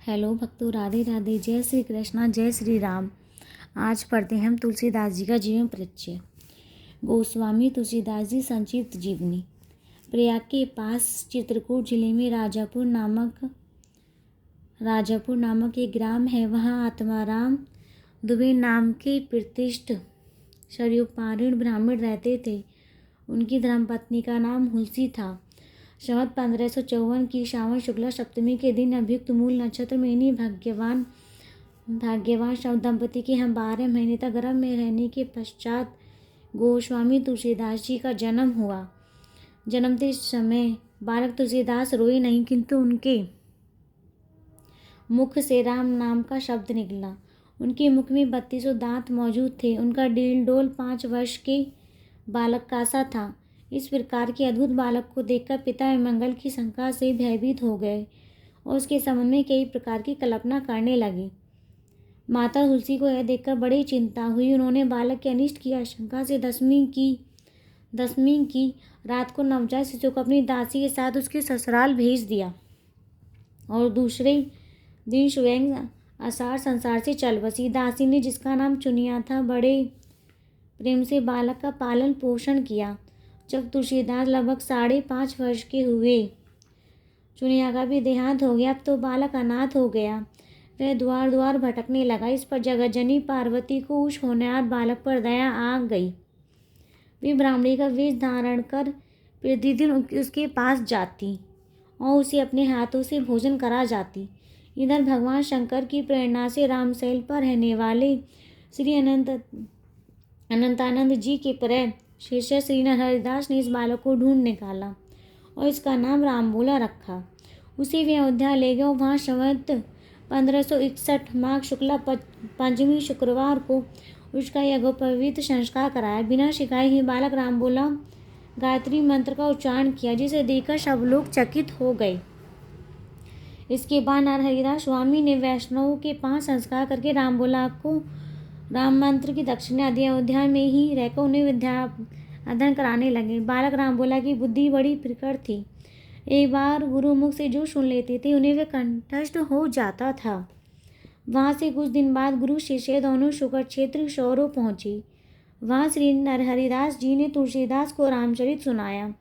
Hello भक्तों, राधे राधे। जय श्री कृष्णा, जय श्री राम। आज पढ़ते हैं हम तुलसीदास जी का जीवन परिचय। गोस्वामी तुलसीदास जी संक्षिप्त जीवनी। प्रयाग के पास चित्रकूट जिले में राजापुर नामक एक ग्राम है। वहाँ आत्माराम दुबे नाम के प्रतिष्ठ शरीरपारीण ब्राह्मण रहते थे। उनकी धर्मपत्नी का नाम हुलसी था। संवत 1554 की श्रावण शुक्ला सप्तमी के दिन अभियुक्त मूल नक्षत्र में इन्हीं भाग्यवान दंपति के हम 12 महीने तक गर्भ में रहने के पश्चात गोस्वामी तुलसीदास जी का जन्म हुआ। जन्मते समय बालक तुलसीदास रोए नहीं, किंतु उनके मुख से राम नाम का शब्द निकला। उनके मुख में 32 दांत मौजूद थे। उनका डील डोल 5 वर्ष के बालक का सा था। इस प्रकार के अद्भुत बालक को देखकर पिता मंगल की शंका से भयभीत हो गए और उसके संबंध में कई प्रकार की कल्पना करने लगे। माता तुलसी को यह देखकर बड़ी चिंता हुई। उन्होंने बालक के अनिष्ट की आशंका से दसवीं की रात को नवजात शिशु को अपनी दासी के साथ उसके ससुराल भेज दिया और दूसरे दिन स्वयं आसार संसार से चल बसी। दासी ने, जिसका नाम चुनिया था, बड़े प्रेम से बालक का पालन पोषण किया। जब तुलसीदास लगभग 5.5 वर्ष के हुए, चुनिया का भी देहांत हो गया। अब तो बालक अनाथ हो गया। वह द्वार द्वार भटकने लगा। इस पर जगतजननी पार्वती को उस होनहार बालक पर दया आ गई। वे ब्राह्मणी का वेश धारण कर प्रतिदिन उसके पास जाती और उसे अपने हाथों से भोजन करा जाती। इधर भगवान शंकर की प्रेरणा से रामशैल पर रहने वाले श्री अनंतानंद जी के प्रेम शिष्य श्री हरिदास ने इस बालक को ढूंढ निकाला और इसका नाम रामबोला रखा। उसे वे अयोध्या ले गए और वहाँ संवत 1561 माघ शुक्ला पंचमी शुक्रवार को उसका यज्ञोपवीत संस्कार कराया। बिना सिखाए ही बालक रामबोला गायत्री मंत्र का उच्चारण किया, जिसे देखकर सब लोग चकित हो गए। इसके बाद हरिदास स्वामी ने वैष्णवों के 5 संस्कार करके रामबोला को राम मंत्र की दक्षिणा दी। अयोध्या में ही रहकर उन्हें विद्या अध्ययन कराने लगे। बालक रामबोला की बुद्धि बड़ी प्रखर थी। एक बार गुरुमुख से जो सुन लेते थे उन्हें वे कंठस्थ हो जाता था। वहाँ से कुछ दिन बाद गुरु शिष्य दोनों शुगर क्षेत्र शौरों पहुँचे। वहाँ श्री हरिदास जी ने तुलसीदास को रामचरित सुनाया।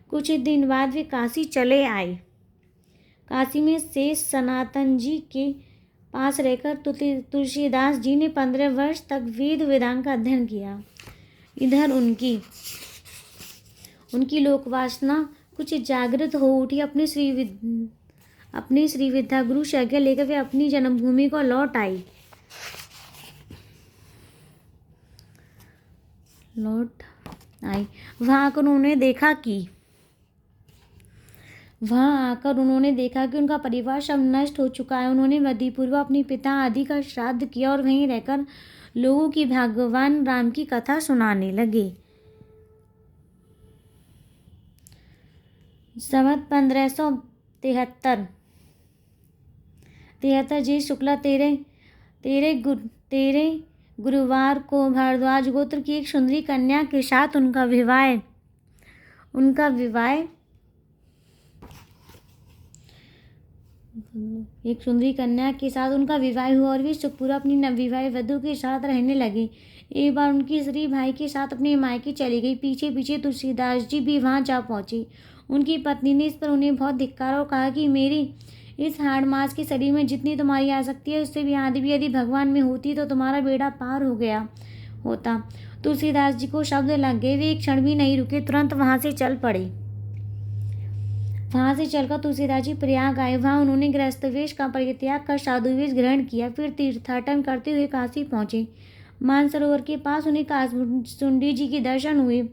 कुछ दिन बाद वे काशी चले आए। काशी में शेष सनातन जी के पास रहकर तुलसीदास जी ने 15 वर्ष तक वेद वेदांग का अध्ययन किया। इधर उनकी लोक वासना कुछ जागृत हो उठी। अपने श्री विद्या गुरु से आज्ञा लेकर वे अपनी जन्मभूमि को लौट आई। वहाँ आकर उन्होंने देखा कि उनका परिवार सब नष्ट हो चुका है। उन्होंने विधिपूर्वक अपने पिता आदि का श्राद्ध किया और वहीं रहकर लोगों की भगवान राम की कथा सुनाने लगे। संवत 1573 ज्येष्ठ शुक्ला 13 गुरुवार को भारद्वाज गोत्र की एक सुंदरी कन्या के साथ उनका विवाह हुआ और वे सुखपूर्वक अपनी नवविवाहित वधू के साथ रहने लगे। एक बार उनकी स्त्री भाई के साथ अपने मायके चली गई। पीछे पीछे तुलसीदास जी भी वहां जा पहुंचे। उनकी पत्नी ने इस पर उन्हें बहुत धिक्कारा और कहा कि मेरी इस हाड़ मास के शरीर में जितनी तुम्हारी आसक्ति है, उससे भी आदि भी यदि भगवान में होती तो तुम्हारा बेड़ा पार हो गया होता। तुलसीदास जी को शब्द लग गए। वे एक क्षण भी नहीं रुके, तुरंत वहां से चल पड़े। वहां से चलकर तुलसीदास जी प्रयाग आए। वहां उन्होंने गृहस्थ वेश का परित्याग कर साधु वेश ग्रहण किया। फिर तीर्थाटन करते हुए काशी पहुंचे। मानसरोवर के पास उन्हें कासुंडी जी के दर्शन हुए।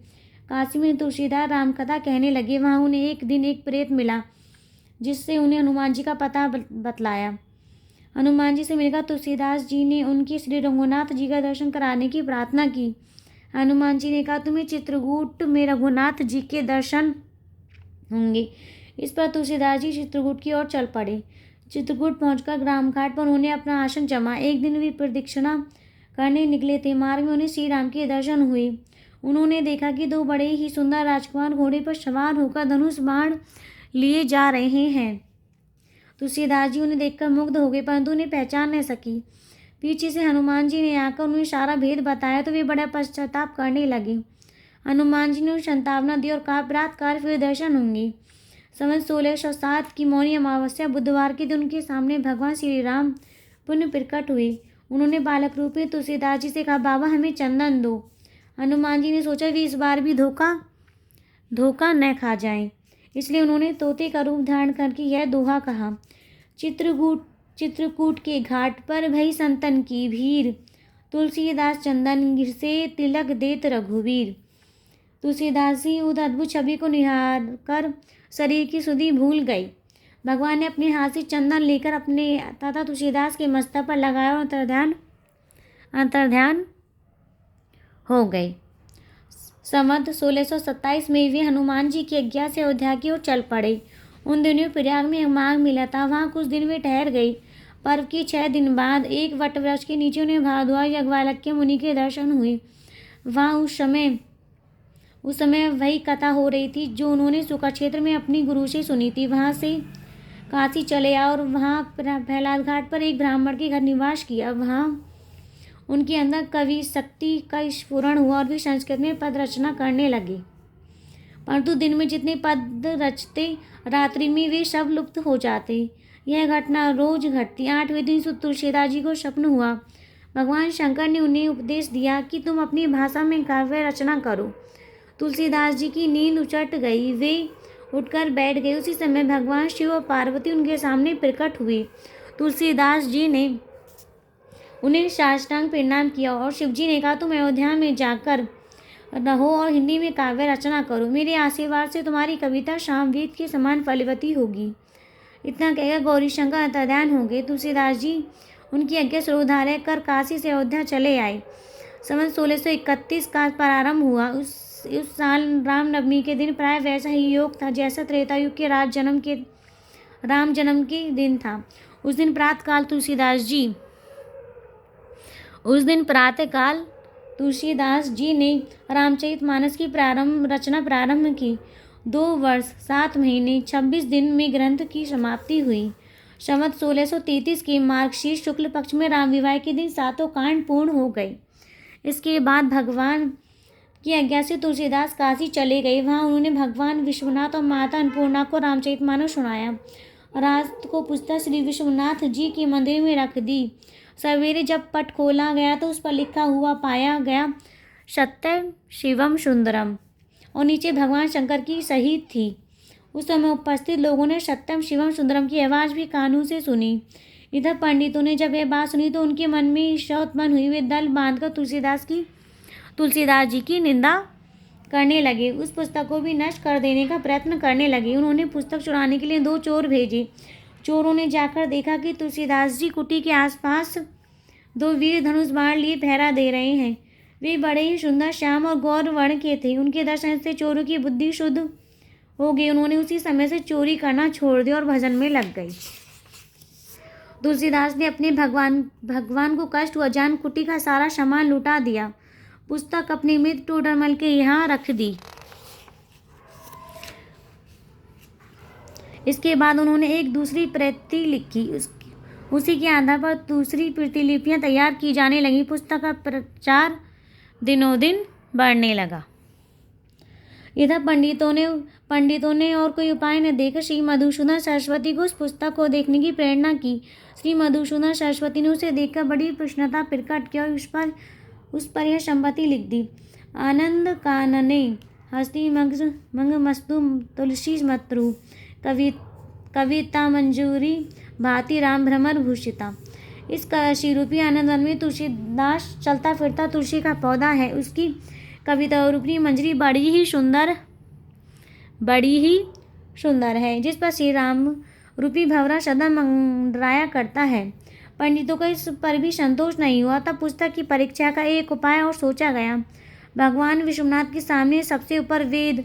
काशी में तुलसीदास रामकथा कहने लगे। वहां उन्हें एक दिन एक प्रेत मिला, जिससे उन्हें हनुमान जी का पता बतलाया। हनुमान जी से मिलकर तुलसीदास जी ने उनके श्री रघुनाथ जी का दर्शन कराने की प्रार्थना की। हनुमान जी ने कहा, तुम्हें चित्रकूट में रघुनाथ जी के दर्शन होंगे। इस पर तुलसीदास जी चित्रकूट की ओर चल पड़े। चित्रकूट पहुंचकर ग्राम घाट पर उन्होंने अपना आसन जमा। एक दिन वे प्रदक्षिणा करने निकले थे। मार्ग में उन्हें श्री राम के दर्शन हुए। उन्होंने देखा कि 2 बड़े ही सुंदर राजकुमार घोड़े पर सवार होकर धनुष बाण लिए जा रहे हैं। तुलसीदास जी उन्हें देखकर मुग्ध हो गए, परंतु उन्हें पहचान न सकी। पीछे से हनुमान जी ने आकर उन्हें सारा भेद बताया तो वे बड़ा पश्चाताप करने लगे। हनुमान जी ने उन्हें सांत्वना दी और कहा, प्रातःकाल फिर दर्शन होंगे। संवत 1607 की मौनी अमावस्या बुधवार के दिन उनके सामने भगवान श्री राम पुनः प्रकट हुए। उन्होंने बालक रूप में तुलसीदास जी से कहा, बाबा हमें चंदन दो। हनुमान जी ने सोचा वे इस बार भी धोखा न खा जाएं, इसलिए उन्होंने तोते का रूप धारण करके यह दोहा कहा, चित्रकूट के घाट पर भई संतन की भीड़, तुलसीदास चंदन गिर से तिलक देत रघुवीर। तुलसीदास जी उस अद्भुत छवि को निहार कर शरीर की सुधि भूल गई। भगवान ने अपने हाथ से चंदन लेकर अपने तथा तुलसीदास के मस्तक पर लगाया और अंतर्ध्यान हो गए। संवत 1627 में वे हनुमान जी की आज्ञा से अयोध्या की ओर चल पड़े। उन दिनों प्रयाग में माघ मिला था, वहाँ कुछ दिन वे ठहर गई। पर्व के 6 दिन बाद एक वट वृक्ष के नीचे उन्हें भारद्वाज याज्ञवल्क्य मुनि के दर्शन हुए। वहाँ उस समय वही कथा हो रही थी जो उन्होंने सुका क्षेत्र में अपनी गुरु से सुनी थी। वहाँ से काशी चले आए और वहाँ प्रहलाद घाट पर एक ब्राह्मण के घर निवास किया। वहाँ उनके अंदर कवि शक्ति का स्फुरण हुआ और वे संस्कृत में पद रचना करने लगे, परंतु दिन में जितने पद रचते रात्रि में वे सब लुप्त हो जाते। यह घटना रोज घटती। 8वें दिन तुलसीदास जी को स्वप्न हुआ। भगवान शंकर ने उन्हें उपदेश दिया कि तुम अपनी भाषा में काव्य रचना करो। तुलसीदास जी की नींद उचट गई, वे उठकर बैठ गए। उसी समय भगवान शिव और पार्वती उनके सामने प्रकट हुए। तुलसीदास जी ने उन्हें साष्टांग प्रणाम किया और शिव जी ने कहा, तुम अयोध्या में जाकर रहो और हिंदी में काव्य रचना करो। मेरे आशीर्वाद से तुम्हारी कविता सामवेद के समान फलवती होगी। इतना कहकर गौरी शंकर अंतर्ध्यान हो गए। तुलसीदास जी उनकी आज्ञा सर्वधार्य कर काशी से अयोध्या चले आए। संवत 1631 का प्रारंभ हुआ। उस साल रामनवमी के दिन प्राय वैसा ही योग था जैसा त्रेता युग के राम जन्म के दिन था। उस दिन प्रातःकाल तुलसीदास जी ने रामचरितमानस की रचना प्रारंभ की। 2 वर्ष 7 महीने 26 दिन में ग्रंथ की समाप्ति हुई। संवत 1633 के मार्गशीर्ष शुक्ल पक्ष में राम विवाह के दिन 7 कांड पूर्ण हो गए। इसके बाद भगवान की आज्ञा से तुलसीदास काशी चले गए। वहाँ उन्होंने भगवान विश्वनाथ और माता अन्नपूर्णा को रामचरितमानस सुनाया। रात को पुस्तक श्री विश्वनाथ जी के मंदिर में रख दी। सवेरे जब पट खोला गया तो उस पर लिखा हुआ पाया गया, सत्यम शिवम सुंदरम, और नीचे भगवान शंकर की शहीद थी। उस समय उपस्थित लोगों ने सत्यम शिवम सुंदरम की आवाज़ भी कानों से सुनी। इधर पंडितों ने जब यह बात सुनी तो उनके मन में ईर्ष्या उत्पन्न हुई। वे दल बांधकर तुलसीदास जी की निंदा करने लगे, उस पुस्तक को भी नष्ट कर देने का प्रयत्न करने लगे। उन्होंने पुस्तक चुराने के लिए 2 चोर भेजे। चोरों ने जाकर देखा कि तुलसीदास जी कुटी के आसपास 2 वीर धनुष बाण लिए पहरा दे रहे हैं। वे बड़े ही सुंदर श्याम और गौर वर्ण के थे। उनके दर्शन से चोरों की बुद्धि शुद्ध हो गई। उन्होंने उसी समय से चोरी करना छोड़ दिया और भजन में लग गई। तुलसीदास ने अपने भगवान को कष्ट हुआ जान कुटी का सारा सामान लुटा दिया। पुस्तक अपने मित्र टोडरमल के यहाँ रख दी। इसके बाद उन्होंने एक दूसरी प्रति लिखी। उसी के आधार पर दूसरी प्रतिलिपियां तैयार की जाने लगी। पुस्तक का प्रचार दिनों दिन बढ़ने लगा। इधर पंडितों ने और कोई उपाय न देखकर श्री मधुसूदन सरस्वती को उस पुस्तक को देखने की प्रेरणा की। श्री मधुसूदन सरस्वती ने उसे देखकर बड़ी प्रसन्नता प्रकट की और उस पर यह संपत्ति लिख दी, आनंद कानने हस्ती मंगमस्तु तुलसी मत्रु कविता मंजूरी भांति राम भ्रमर भूषिता। इस काशीरूपी आनंदवन में तुलसीदास चलता फिरता तुलसी का पौधा है। उसकी कविता और रूपी मंजरी बड़ी ही सुंदर है, जिस पर श्री राम रूपी भंवरा सदा मंडराया करता है। पंडितों को इस पर भी संतोष नहीं हुआ। तब पुस्तक की परीक्षा का एक उपाय और सोचा गया। भगवान विश्वनाथ के सामने सबसे ऊपर वेद,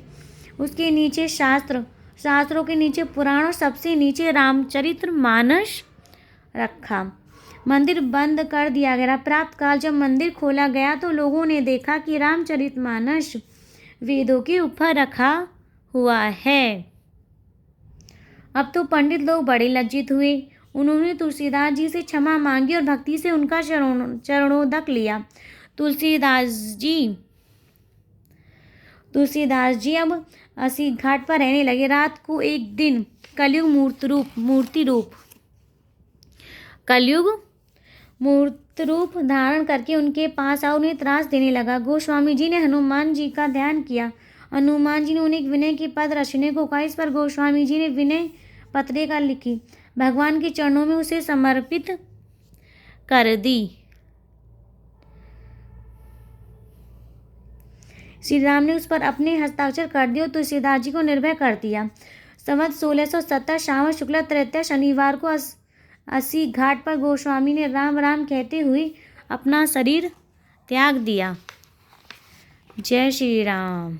उसके नीचे शास्त्रों के नीचे पुराण और सबसे नीचे रामचरितमानस रखा। मंदिर बंद कर दिया गया। प्रातःकाल जब मंदिर खोला गया तो लोगों ने देखा कि रामचरितमानस वेदों के ऊपर रखा हुआ है। अब तो पंडित लोग बड़े लज्जित हुए। उन्होंने तुलसीदास जी से क्षमा मांगी और भक्ति से उनका चरणोदक लिया। तुलसीदास जी अब अस्सी घाट पर रहने लगे। रात को एक दिन कलयुग मूर्त रूप धारण करके उनके पास आ उन्हें त्रास देने लगा। गोस्वामी जी ने हनुमान जी का ध्यान किया। हनुमान जी ने उन्हें विनय की पद रचने को कहा। इस पर गोस्वामी जी ने विनय पत्रिका लिखी, भगवान के चरणों में उसे समर्पित कर दी। श्री राम ने उस पर अपने हस्ताक्षर कर दिए और तुलसीदास जी को निर्भय कर दिया। संवत 1670 श्रावण शुक्ल तृतीया शनिवार को अस्सी घाट पर गोस्वामी ने राम राम कहते हुए अपना शरीर त्याग दिया। जय श्री राम।